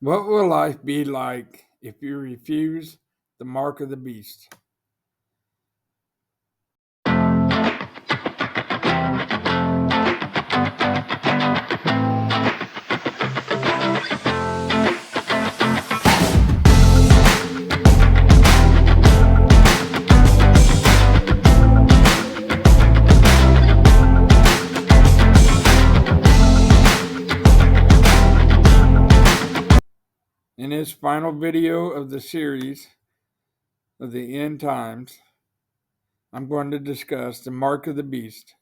What will life be like if you refuse the mark of the beast? In this final video of the series of the end times, I'm going to discuss the mark of the beast.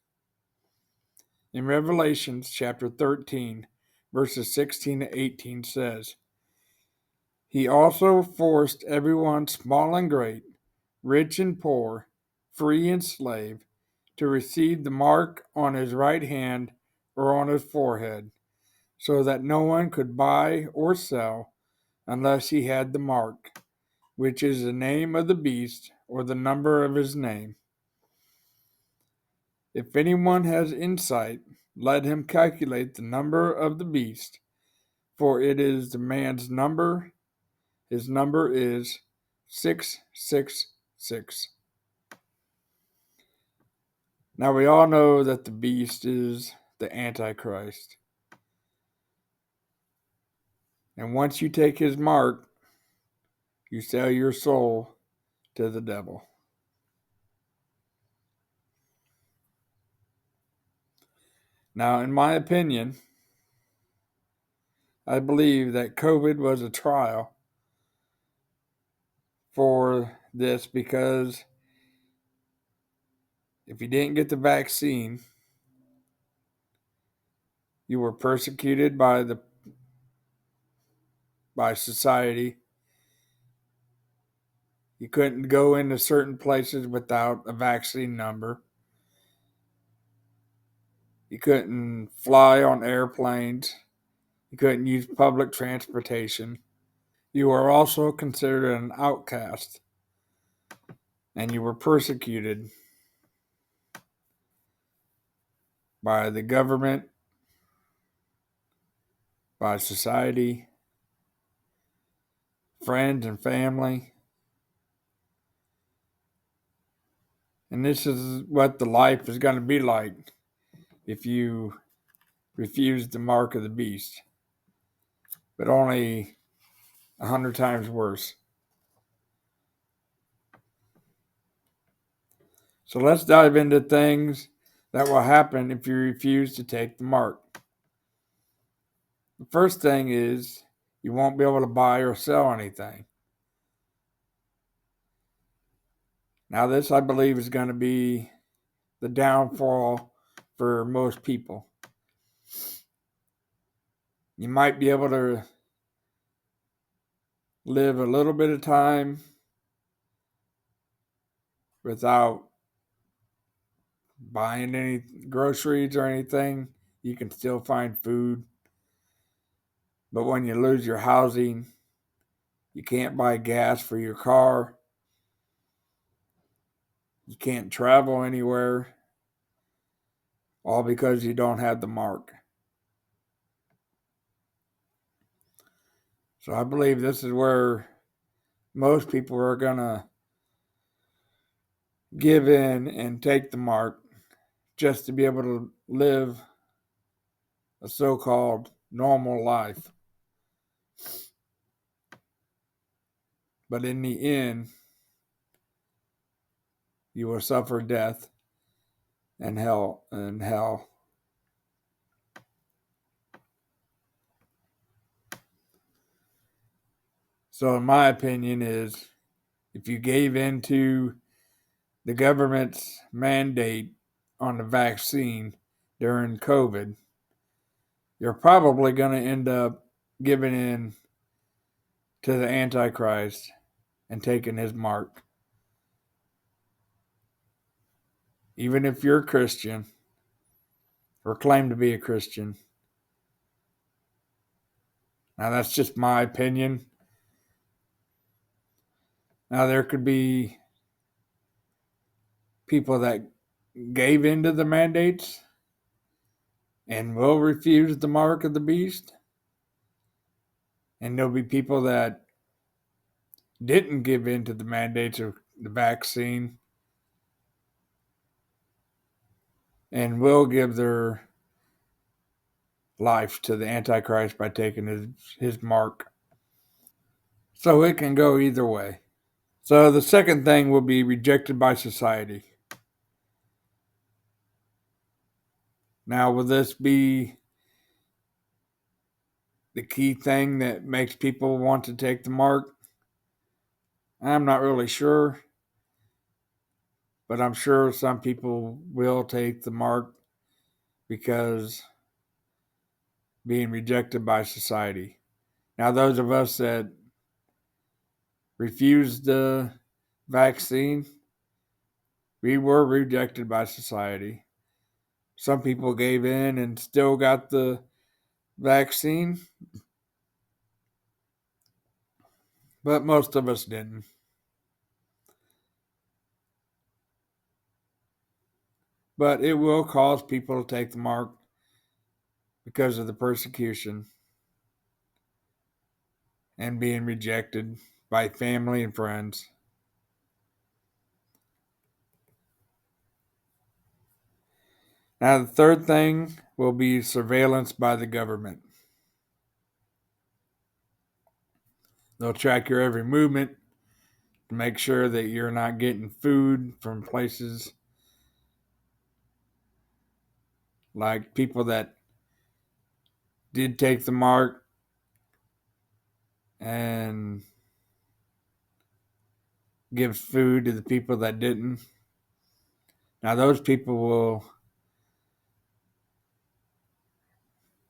In Revelations chapter 13, verses 16 to 18 says, He also forced everyone, small and great, rich and poor, free and slave, to receive the mark on his right hand or on his forehead, so that no one could buy or sell unless he had the mark, which is the name of the beast or the number of his name. If anyone has insight, let him calculate the number of the beast, for it is the man's number. His number is 666. Now we all know that the beast is the Antichrist. And once you take his mark, you sell your soul to the devil. Now, in my opinion, I believe that COVID was a trial for this, because if you didn't get the vaccine, you were persecuted by society. You couldn't go into certain places without a vaccine number. You couldn't fly on airplanes. You couldn't use public transportation. You were also considered an outcast, and you were persecuted by the government, by society, friends, and family. And this is what the life is going to be like if you refuse the mark of the beast, but only 100 times worse. So let's dive into things that will happen if you refuse to take the mark. The first thing is you won't be able to buy or sell anything. Now, this, I believe, is going to be the downfall for most people. You might be able to live a little bit of time without buying any groceries or anything. You can still find food. But when you lose your housing, you can't buy gas for your car. You can't travel anywhere, all because you don't have the mark. So I believe this is where most people are going to give in and take the mark just to be able to live a so-called normal life. But in the end, you will suffer death and hell. So in my opinion is, if you gave in to the government's mandate on the vaccine during COVID, you're probably going to end up giving in to the Antichrist and taking his mark. Even if you're a Christian or claim to be a Christian. Now, that's just my opinion. Now, there could be people that gave into the mandates and will refuse the mark of the beast, And there'll be people that didn't give in to the mandates of the vaccine and will give their life to the Antichrist by taking his mark. So it can go either way. So the second thing will be rejected by society. Now, will this be the key thing that makes people want to take the mark? I'm not really sure, but I'm sure some people will take the mark because being rejected by society. Now, those of us that refused the vaccine, we were rejected by society. Some people gave in and still got the vaccine, but most of us didn't. But it will cause people to take the mark because of the persecution and being rejected by family and friends. Now, the third thing will be surveillance by the government. They'll track your every movement to make sure that you're not getting food from places like people that did take the mark and gives food to the people that didn't. Now, those people will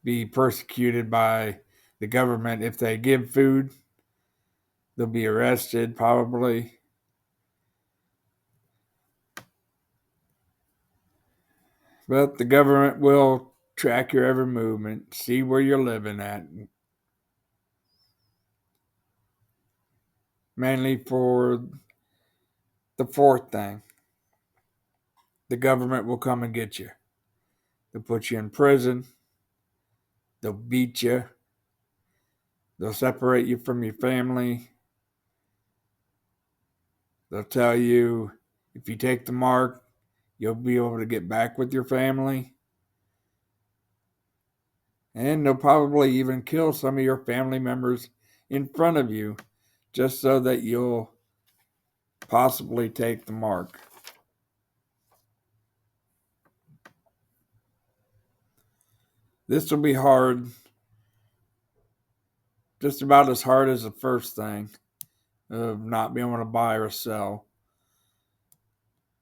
be persecuted by the government if they give food. They'll be arrested, probably. But the government will track your every movement, see where you're living at. Mainly for the fourth thing, the government will come and get you. They'll put you in prison. They'll beat you. They'll separate you from your family. They'll tell you if you take the mark, you'll be able to get back with your family. And they'll probably even kill some of your family members in front of you just so that you'll possibly take the mark. This will be hard, just about as hard as the first thing of not being able to buy or sell,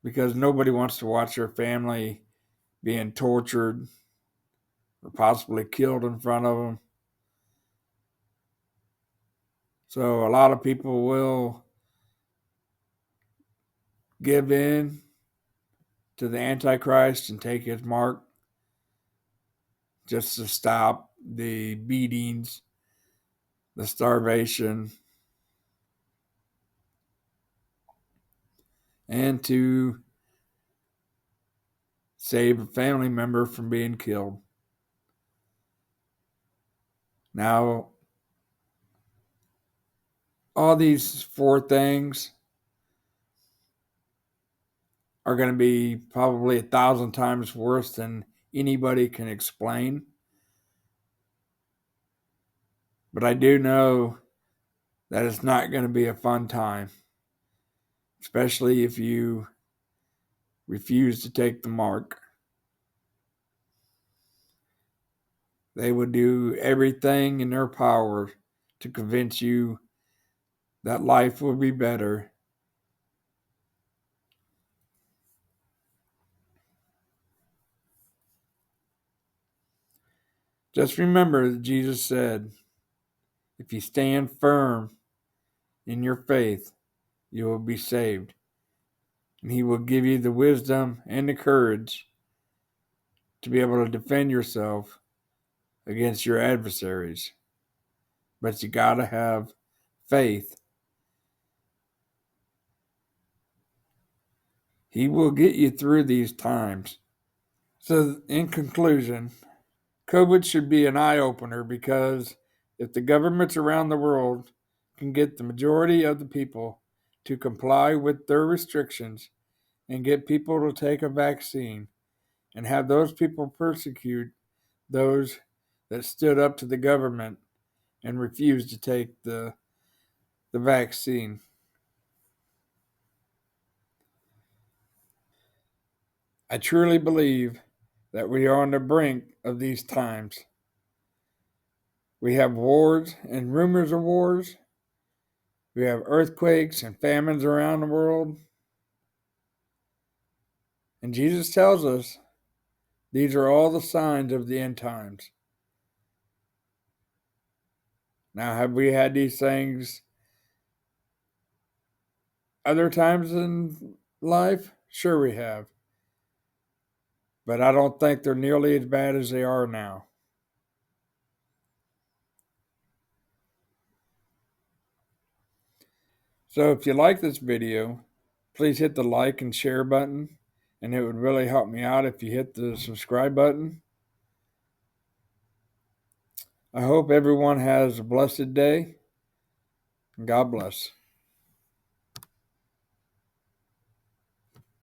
because nobody wants to watch their family being tortured or possibly killed in front of them. So a lot of people will give in to the Antichrist and take his mark just to stop the beatings, the starvation, and to save a family member from being killed. Now, all these four things are going to be probably 1,000 times worse than anybody can explain. But I do know that it's not going to be a fun time, especially if you refuse to take the mark. They would do everything in their power to convince you that life will be better. Just remember that Jesus said, if you stand firm in your faith, you will be saved. And he will give you the wisdom and the courage to be able to defend yourself against your adversaries. But you got to have faith. He will get you through these times. So, in conclusion, COVID should be an eye opener because If the governments around the world can get the majority of the people to comply with their restrictions and get people to take a vaccine and have those people persecute those that stood up to the government and refused to take the vaccine. I truly believe that we are on the brink of these times. We have wars and rumors of wars. We have earthquakes and famines around the world. And Jesus tells us these are all the signs of the end times. Now, have we had these things other times in life? Sure, we have. But I don't think they're nearly as bad as they are now. So if you like this video, please hit the like and share button, and it would really help me out if you hit the subscribe button. I hope everyone has a blessed day, and God bless.